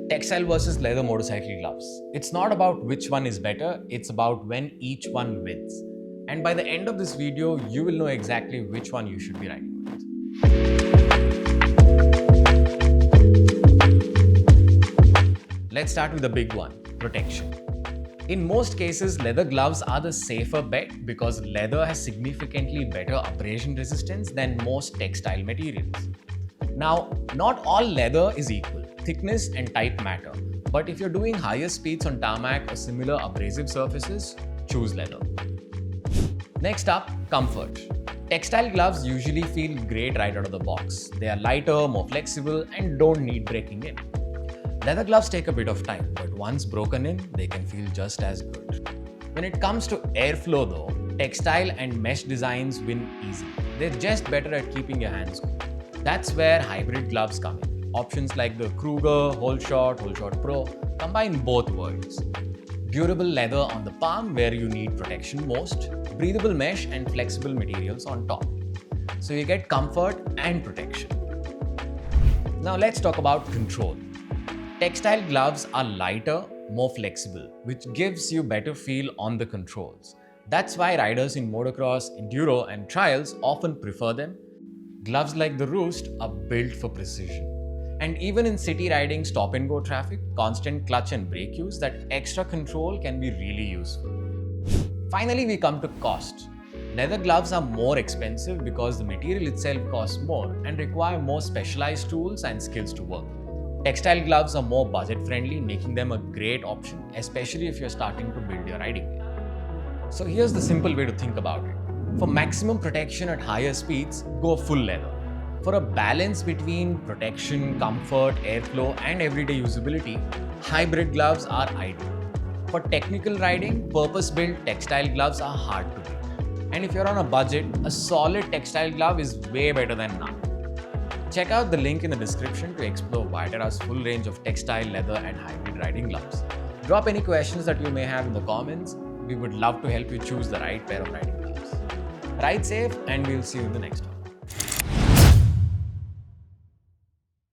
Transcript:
Textile versus leather motorcycle gloves. It's not about which one is better, it's about when each one wins. And by the end of this video, you will know exactly which one you should be riding with. Let's start with the big one, protection. In most cases, leather gloves are the safer bet because leather has significantly better abrasion resistance than most textile materials. Now, not all leather is equal. Thickness and type matter. But if you're doing higher speeds on tarmac or similar abrasive surfaces, choose leather. Next up, comfort. Textile gloves usually feel great right out of the box. They are lighter, more flexible, and don't need breaking in. Leather gloves take a bit of time, but once broken in, they can feel just as good. When it comes to airflow though, textile and mesh designs win easily. They're just better at keeping your hands cool. That's where hybrid gloves come in. Options like the Kruger, Whole Shot Pro combine both worlds. Durable leather on the palm where you need protection most, breathable mesh and flexible materials on top. So you get comfort and protection. Now let's talk about control. Textile gloves are lighter, more flexible, which gives you better feel on the controls. That's why riders in motocross, enduro and trials often prefer them. Gloves like the Roost are built for precision. And even in city riding stop-and-go traffic, constant clutch and brake use, that extra control can be really useful. Finally, we come to cost. Leather gloves are more expensive because the material itself costs more and require more specialized tools and skills to work. Textile gloves are more budget-friendly, making them a great option, especially if you're starting to build your riding gear. So here's the simple way to think about it. For maximum protection at higher speeds, go full leather. For a balance between protection, comfort, airflow, and everyday usability, hybrid gloves are ideal. For technical riding, purpose-built textile gloves are hard to beat. And if you're on a budget, a solid textile glove is way better than none. Check out the link in the description to explore ViaTerra's full range of textile, leather, and hybrid riding gloves. Drop any questions that you may have in the comments. We would love to help you choose the right pair of riding gloves. Ride safe, and we'll see you in the next one.